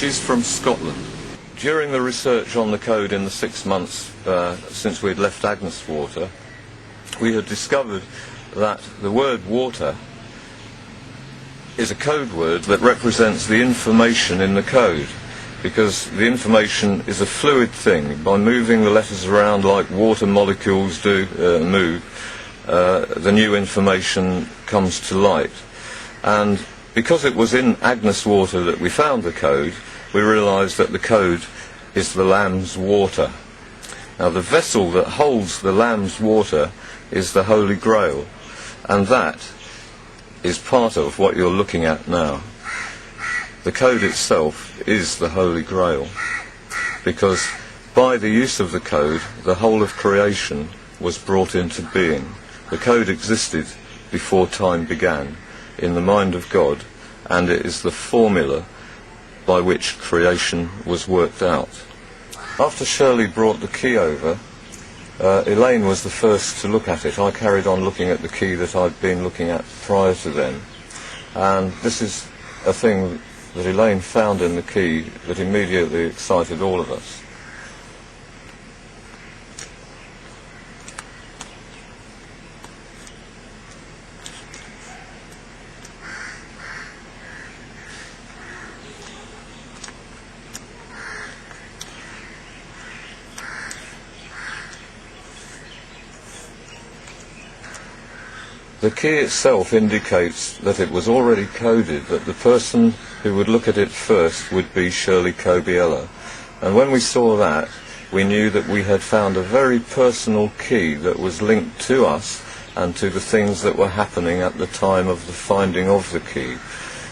She's from Scotland. During the research on the code in the 6 months since we'd left Agneswater, we had discovered that the word water is a code word that represents the information in the code, because the information is a fluid thing. By moving the letters around like water molecules do move, the new information comes to light. And because it was in Agneswater that we found the code, we realised that the code is the Lamb's water. Now, the vessel that holds the Lamb's water is the Holy Grail, and that is part of what you're looking at now. The code itself is the Holy Grail, because by the use of the code, the whole of creation was brought into being. The code existed before time began in the mind of God, and it is the formula by which creation was worked out. After Shirley brought the key over, Elaine was the first to look at it. I carried on looking at the key that I'd been looking at prior to then, and this is a thing that Elaine found in the key that immediately excited all of us. The key itself indicates that it was already coded, that the person who would look at it first would be Shirley Cobiella. And when we saw that, we knew that we had found a very personal key that was linked to us and to the things that were happening at the time of the finding of the key.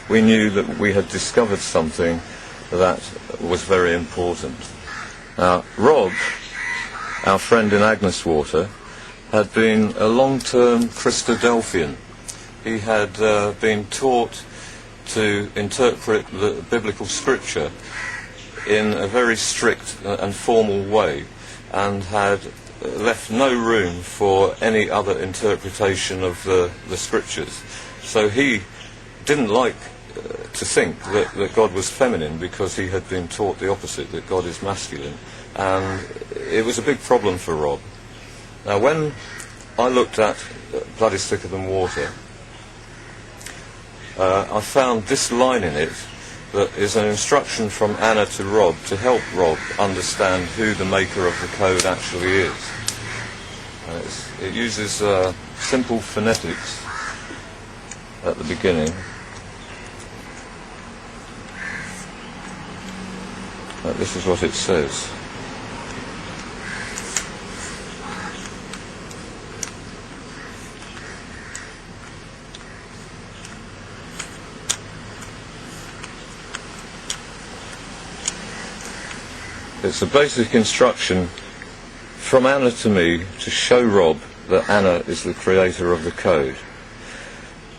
We knew that we had discovered something that was very important. Now, Rob, our friend in Agneswater, had been a long-term Christadelphian. He had been taught to interpret the biblical scripture in a very strict and formal way, and had left no room for any other interpretation of the scriptures. So he didn't like to think that God was feminine, because he had been taught the opposite, that God is masculine. And it was a big problem for Rob. Now, when I looked at Blood is Thicker Than Water, I found this line in it that is an instruction from Anna to Rob to help Rob understand who the maker of the code actually is. It uses simple phonetics at the beginning. This is what it says. It's a basic instruction from Anna to me to show Rob that Anna is the creator of the code.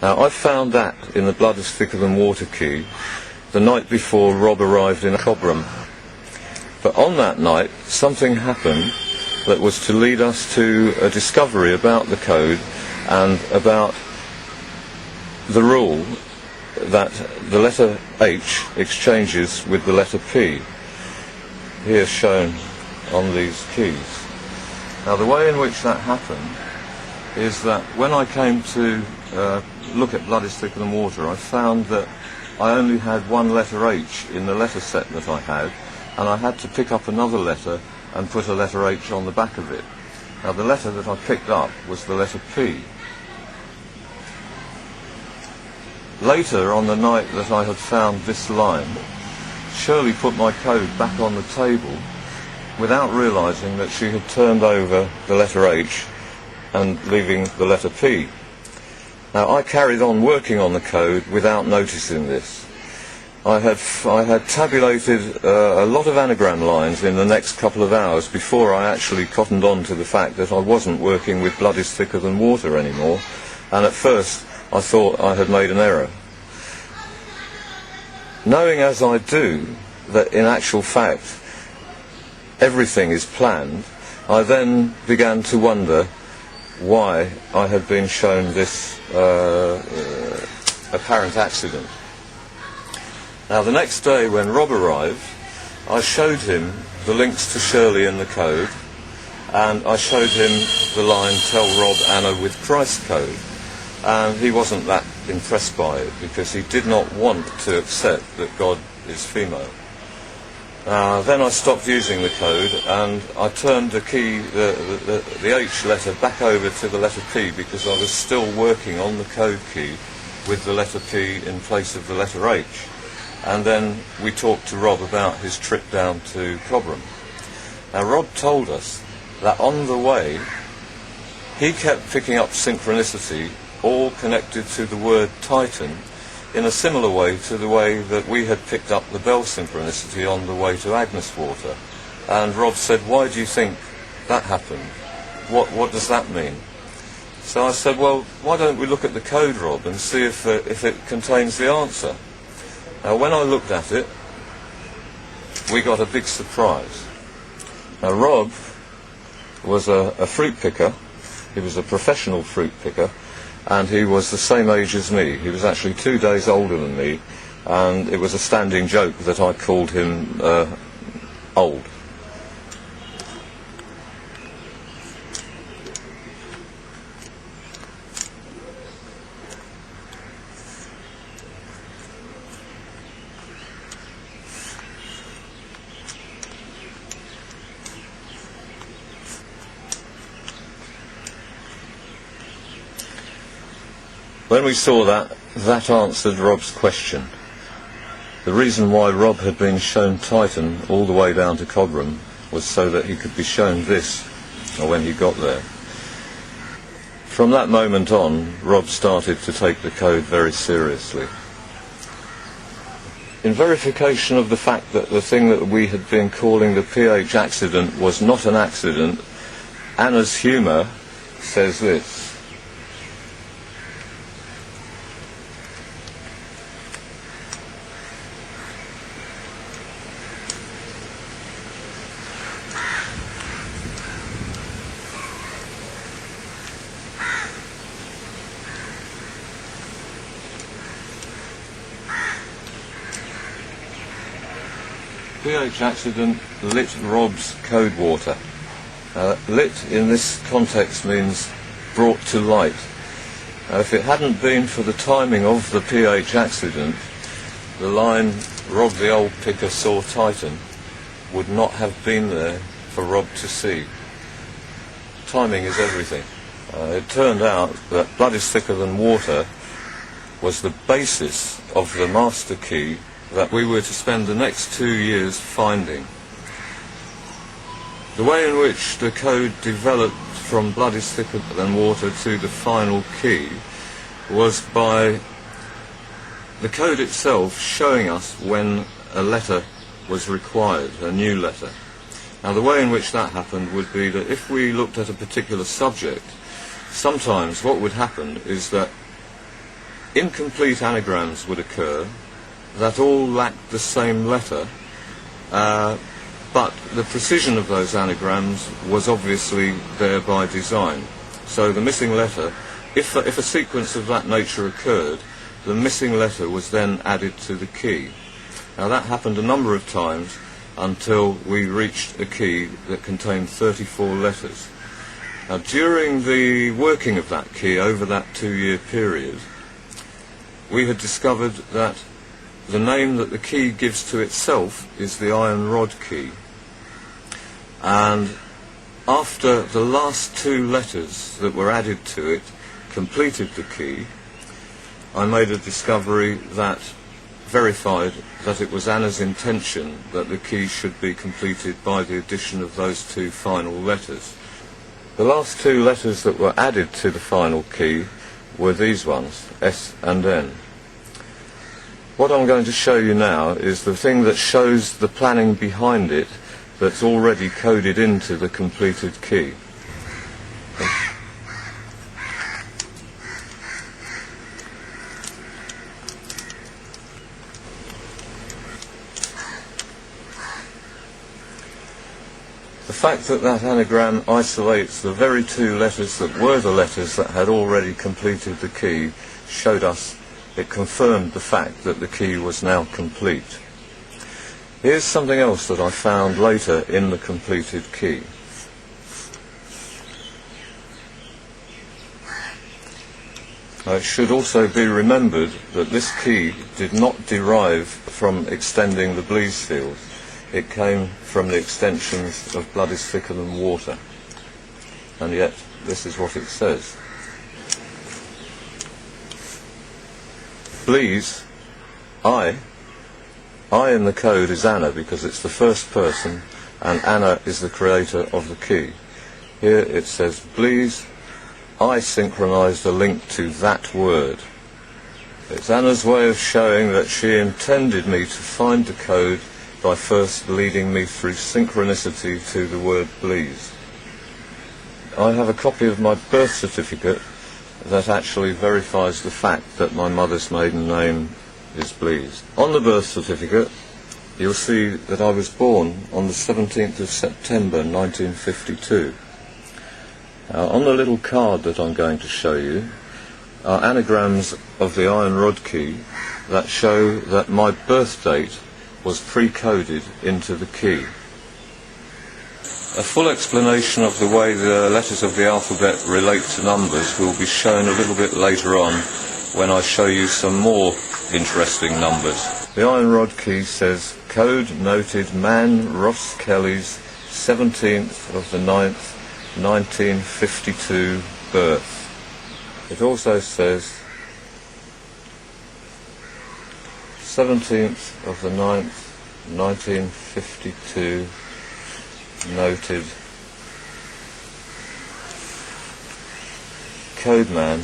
Now, I found that in the Blood is Thicker Than Water key the night before Rob arrived in Cobram. But on that night, something happened that was to lead us to a discovery about the code and about the rule that the letter H exchanges with the letter P, here shown on these keys. Now, the way in which that happened is that when I came to look at Blood is Thicker Than Water, I found that I only had one letter H in the letter set that I had, and I had to pick up another letter and put a letter H on the back of it. Now, the letter that I picked up was the letter P. Later, on the night that I had found this line, Shirley put my code back on the table without realising that she had turned over the letter H and leaving the letter P. Now, I carried on working on the code without noticing this. I had tabulated a lot of anagram lines in the next couple of hours before I actually cottoned on to the fact that I wasn't working with Blood is Thicker Than Water anymore, and at first I thought I had made an error. Knowing as I do that in actual fact everything is planned, I then began to wonder why I had been shown this apparent accident. Now the next day when Rob arrived, I showed him the links to Shirley in the code, and I showed him the line "Tell Rob Anna with Christ code," and he wasn't that impressed by it because he did not want to accept that God is female. Then I stopped using the code and I turned the key, the H letter, back over to the letter P because I was still working on the code key with the letter P in place of the letter H. And then we talked to Rob about his trip down to Cobram. Now Rob told us that on the way he kept picking up synchronicity all connected to the word Titan in a similar way to the way that we had picked up the bell synchronicity on the way to Agneswater. And Rob said, "Why do you think that happened? What does that mean?" So I said, "Well, why don't we look at the code, Rob, and see if it contains the answer?" Now when I looked at it, we got a big surprise. Now Rob was a fruit picker. He was a professional fruit picker, and he was the same age as me. He was actually 2 days older than me, and it was a standing joke that I called him old. When we saw that, that answered Rob's question. The reason why Rob had been shown Titan all the way down to Cobram was so that he could be shown this when he got there. From that moment on, Rob started to take the code very seriously. In verification of the fact that the thing that we had been calling the PH accident was not an accident, Anna's humour says this: PH accident lit Rob's code water. Lit in this context means brought to light. If it hadn't been for the timing of the PH accident, the line "Rob the old picker saw Titan" would not have been there for Rob to see. Timing is everything. It turned out that "Blood is thicker than water" was the basis of the master key that we were to spend the next 2 years finding. The way in which the code developed from "Blood is thicker than water" to the final key was by the code itself showing us when a letter was required, a new letter. Now the way in which that happened would be that if we looked at a particular subject, sometimes what would happen is that incomplete anagrams would occur that all lacked the same letter, but the precision of those anagrams was obviously there by design. So the missing letter, if a sequence of that nature occurred, the missing letter was then added to the key. Now that happened a number of times until we reached a key that contained 34 letters. Now during the working of that key over that 2-year period, we had discovered that the name that the key gives to itself is the iron rod key. And after the last 2 letters that were added to it completed the key, I made a discovery that verified that it was Anna's intention that the key should be completed by the addition of those 2 final letters. The last 2 letters that were added to the final key were these ones, S and N. What I'm going to show you now is the thing that shows the planning behind it that's already coded into the completed key. The fact that that anagram isolates the very 2 letters that were the letters that had already completed the key showed us it confirmed the fact that the key was now complete. Here's something else that I found later in the completed key. It should also be remembered that this key did not derive from extending the Blease field. It came from the extensions of Blood is thicker than water. And yet, this is what it says. Blease, I in the code is Anna because it's the first person and Anna is the creator of the key. Here it says, Blease, I synchronized a link to that word. It's Anna's way of showing that she intended me to find the code by first leading me through synchronicity to the word Blease. I have a copy of my birth certificate that actually verifies the fact that my mother's maiden name is Blease. On the birth certificate, you'll see that I was born on the 17th of September 1952. On the little card that I'm going to show you are anagrams of the iron rod key that show that my birth date was pre-coded into the key. A full explanation of the way the letters of the alphabet relate to numbers will be shown a little bit later on when I show you some more interesting numbers. The iron rod key says, Code noted Man Ross Kelly's 17th of the 9th 1952 birth. It also says 17th of the 9th 1952 noted Codeman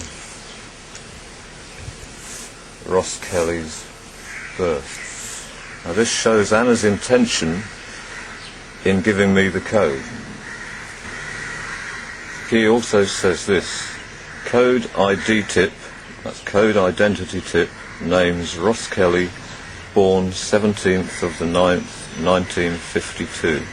Ross Kelly's birth. Now this shows Anna's intention in giving me the code. He also says this, Code ID tip, that's code identity tip, names Ross Kelly, born 17th of the 9th, 1952.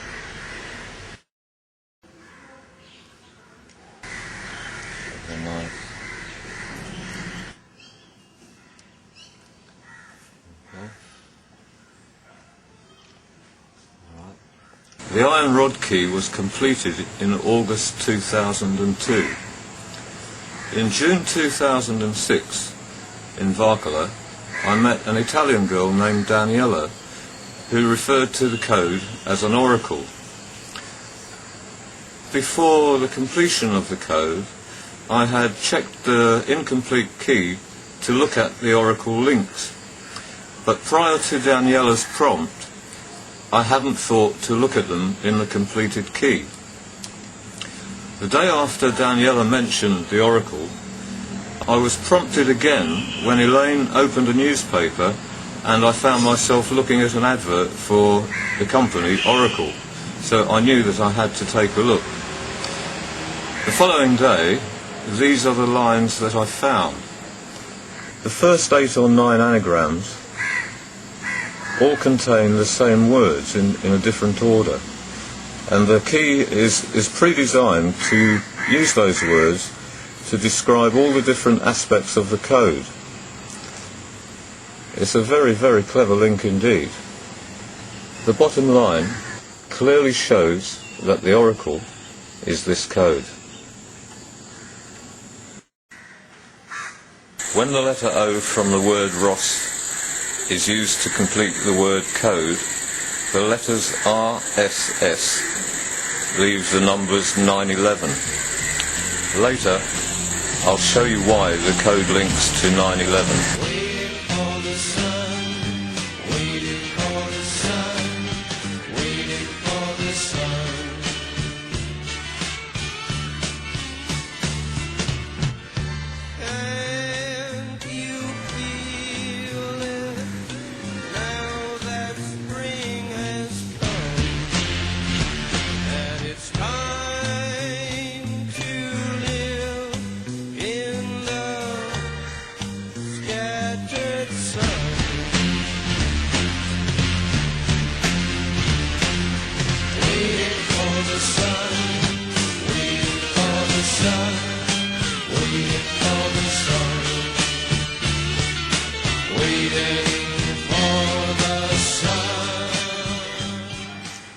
The iron rod key was completed in August 2002. In June 2006, in Varkala, I met an Italian girl named Daniela who referred to the code as an oracle. Before the completion of the code, I had checked the incomplete key to look at the oracle links, but prior to Daniela's prompt, I hadn't thought to look at them in the completed key. The day after Daniela mentioned the oracle, I was prompted again when Elaine opened a newspaper and I found myself looking at an advert for the company Oracle, so I knew that I had to take a look. The following day, these are the lines that I found. The first 8 or 9 anagrams all contain the same words in a different order, and the key is pre-designed to use those words to describe all the different aspects of the code. It's a very, very clever link indeed. The bottom line clearly shows that the oracle is this code. When the letter O from the word Ross is used to complete the word code, the letters RSS leave the numbers 911. Later, I'll show you why the code links to 911.